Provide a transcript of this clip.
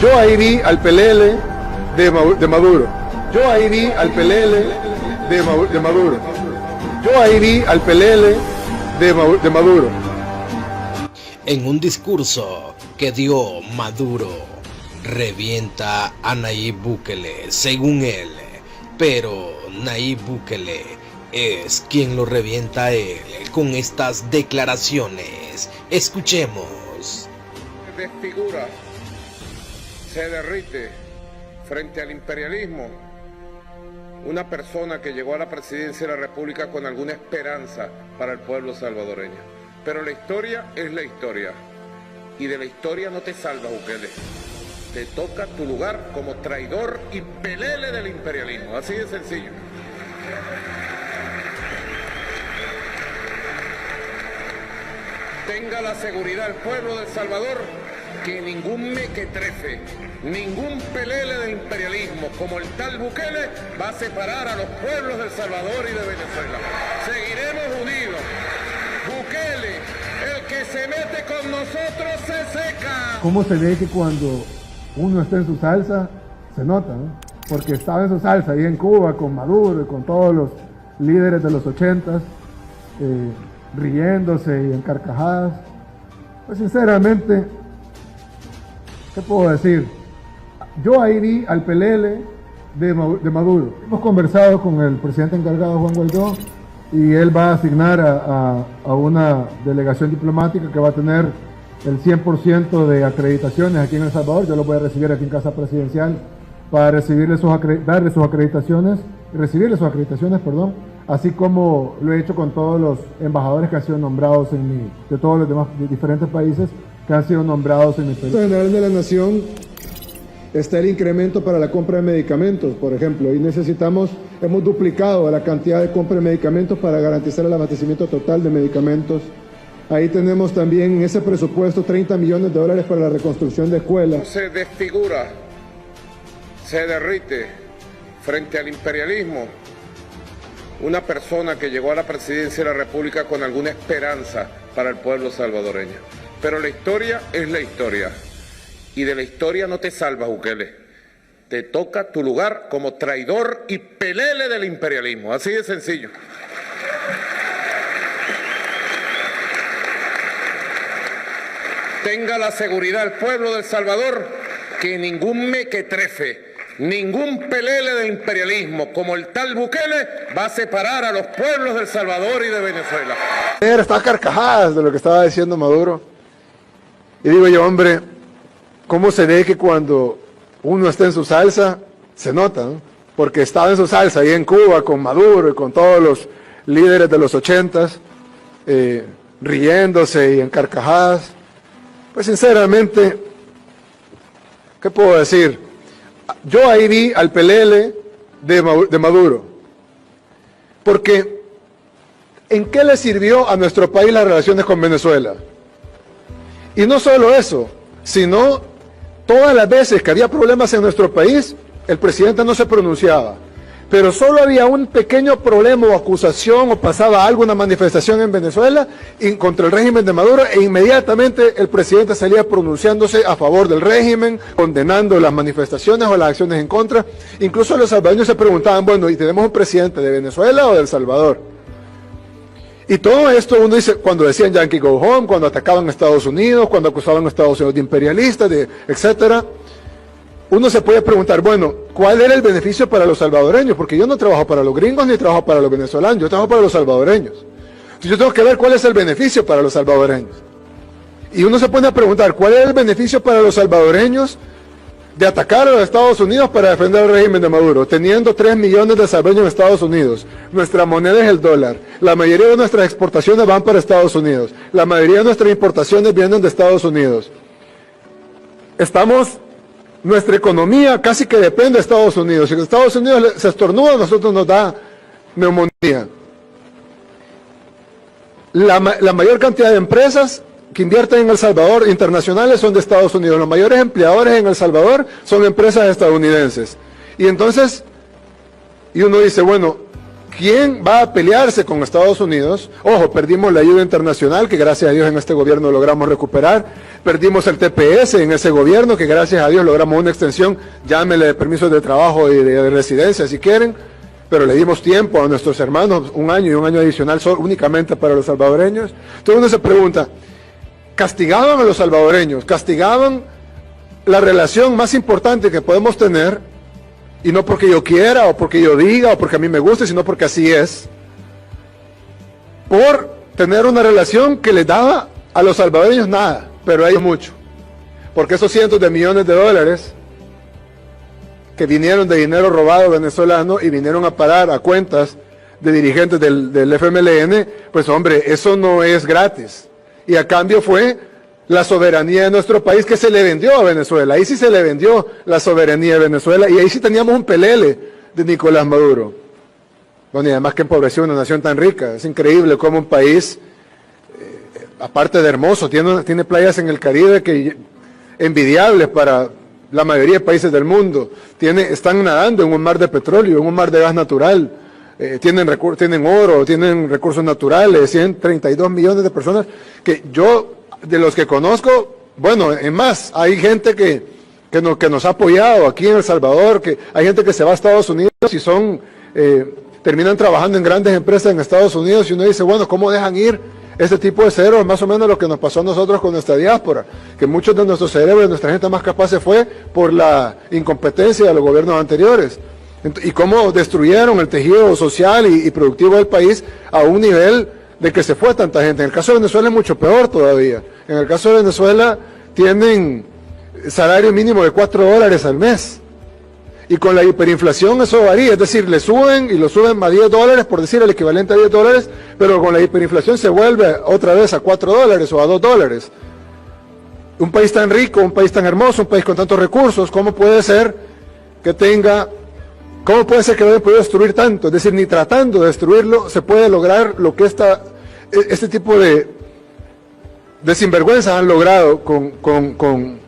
Yo ahí vi al PLL de Maduro. Yo ahí vi al PLL de Maduro. Yo ahí vi al PLL de Maduro. En un discurso que dio Maduro, revienta a Nayib Bukele, según él, pero Nayib Bukele es quien lo revienta a él con estas declaraciones. Escuchemos. Se desfigura, se derrite frente al imperialismo una persona que llegó a la presidencia de la República con alguna esperanza para el pueblo salvadoreño. Pero la historia es la historia, y de la historia no te salva, Bukele. Te toca tu lugar como traidor y pelele del imperialismo, así de sencillo. Tenga la seguridad el pueblo de El Salvador que ningún mequetrefe, ningún pelele del imperialismo como el tal Bukele va a separar a los pueblos de El Salvador y de Venezuela. Seguiremos unidos. Bukele, el que se mete con nosotros se seca. ¿Cómo se ve que cuando uno está en su salsa, se nota, ¿no? Porque estaba en su salsa ahí en Cuba con Maduro y con todos los líderes de los 80s, riéndose y en carcajadas. Pues sinceramente, ¿qué puedo decir? Yo ahí vi al PLL de Maduro. Hemos conversado con el presidente encargado, Juan Guaidó, y él va a asignar a una delegación diplomática que va a tener el 100% de acreditaciones aquí en El Salvador. Yo lo voy a recibir aquí en Casa Presidencial para recibirle darle sus acreditaciones, así como lo he hecho con todos los embajadores que han sido nombrados de todos los demás de diferentes países que han sido nombrados en mi país. En el General de la Nación está el incremento para la compra de medicamentos, por ejemplo, y hemos duplicado la cantidad de compra de medicamentos para garantizar el abastecimiento total de medicamentos. Ahí tenemos también en ese presupuesto 30 millones de dólares para la reconstrucción de escuelas. Se desfigura, se derrite frente al imperialismo una persona que llegó a la presidencia de la República con alguna esperanza para el pueblo salvadoreño. Pero la historia es la historia, y de la historia no te salvas, Bukele. Te toca tu lugar como traidor y pelele del imperialismo, así de sencillo. Tenga la seguridad el pueblo de El Salvador que ningún mequetrefe, ningún pelele del imperialismo como el tal Bukele va a separar a los pueblos de El Salvador y de Venezuela. Está carcajadas de lo que estaba diciendo Maduro. Y digo yo, hombre, ¿cómo se ve que cuando uno está en su salsa, se nota, ¿no? Porque estaba en su salsa ahí en Cuba con Maduro y con todos los líderes de los 80s, riéndose y en carcajadas. Pues sinceramente, ¿qué puedo decir? Yo ahí vi al PLL de Maduro, porque ¿en qué le sirvió a nuestro país las relaciones con Venezuela? Y no solo eso, sino todas las veces que había problemas en nuestro país, el presidente no se pronunciaba. Pero solo había un pequeño problema o acusación o pasaba algo, una manifestación en Venezuela contra el régimen de Maduro, e inmediatamente el presidente salía pronunciándose a favor del régimen, condenando las manifestaciones o las acciones en contra. Incluso los salvadoreños se preguntaban, bueno, ¿y tenemos un presidente de Venezuela o de El Salvador? Y todo esto uno dice, cuando decían Yankee Go Home, cuando atacaban a Estados Unidos, cuando acusaban a Estados Unidos de imperialistas, etcétera. Uno se puede preguntar, bueno, ¿cuál era el beneficio para los salvadoreños? Porque yo no trabajo para los gringos ni trabajo para los venezolanos, yo trabajo para los salvadoreños. Entonces yo tengo que ver cuál es el beneficio para los salvadoreños. Y uno se pone a preguntar, ¿cuál es el beneficio para los salvadoreños de atacar a los Estados Unidos para defender el régimen de Maduro? Teniendo 3 millones de salvadoreños en Estados Unidos, nuestra moneda es el dólar, la mayoría de nuestras exportaciones van para Estados Unidos, la mayoría de nuestras importaciones vienen de Estados Unidos. Nuestra economía casi que depende de Estados Unidos. Si Estados Unidos se estornuda, a nosotros nos da neumonía. La mayor cantidad de empresas que invierten en El Salvador internacionales son de Estados Unidos. Los mayores empleadores en El Salvador son empresas estadounidenses. Y entonces, uno dice, bueno, ¿quién va a pelearse con Estados Unidos? Ojo, perdimos la ayuda internacional, que gracias a Dios en este gobierno logramos recuperar. Perdimos el TPS en ese gobierno, que gracias a Dios logramos una extensión, llámele de permisos de trabajo y de residencia si quieren, pero le dimos tiempo a nuestros hermanos, 1 año y 1 año adicional únicamente para los salvadoreños. Entonces uno se pregunta, ¿castigaban a los salvadoreños? ¿Castigaban la relación más importante que podemos tener? Y no porque yo quiera, o porque yo diga, o porque a mí me guste, sino porque así es. Por tener una relación que les daba a los salvadoreños nada, pero a ellos mucho. Porque esos cientos de millones de dólares que vinieron de dinero robado venezolano y vinieron a parar a cuentas de dirigentes del FMLN, pues hombre, eso no es gratis. Y a cambio fue la soberanía de nuestro país que se le vendió a Venezuela. Ahí sí se le vendió la soberanía de Venezuela y ahí sí teníamos un pelele de Nicolás Maduro. Bueno, y además que empobreció una nación tan rica. Es increíble cómo un país, aparte de hermoso, tiene playas en el Caribe que envidiables para la mayoría de países del mundo. Están nadando en un mar de petróleo, en un mar de gas natural. Tienen oro, tienen recursos naturales, 132 millones de personas que yo, de los que conozco, bueno, es más, hay gente que nos ha apoyado aquí en El Salvador, que hay gente que se va a Estados Unidos y terminan trabajando en grandes empresas en Estados Unidos y uno dice, bueno, ¿cómo dejan ir este tipo de cerebros? Más o menos lo que nos pasó a nosotros con nuestra diáspora, que muchos de nuestros cerebros, de nuestra gente más capaz se fue por la incompetencia de los gobiernos anteriores. Y cómo destruyeron el tejido social y productivo del país a un nivel de que se fue tanta gente. En el caso de Venezuela es mucho peor todavía. En el caso de Venezuela tienen salario mínimo de $4 al mes. Y con la hiperinflación eso varía, es decir, le suben y lo suben a $10, por decir el equivalente a $10, pero con la hiperinflación se vuelve otra vez a $4 o a $2. Un país tan rico, un país tan hermoso, un país con tantos recursos, ¿cómo puede ser que haya podido destruir tanto? Es decir, ni tratando de destruirlo se puede lograr lo que este tipo de sinvergüenzas han logrado con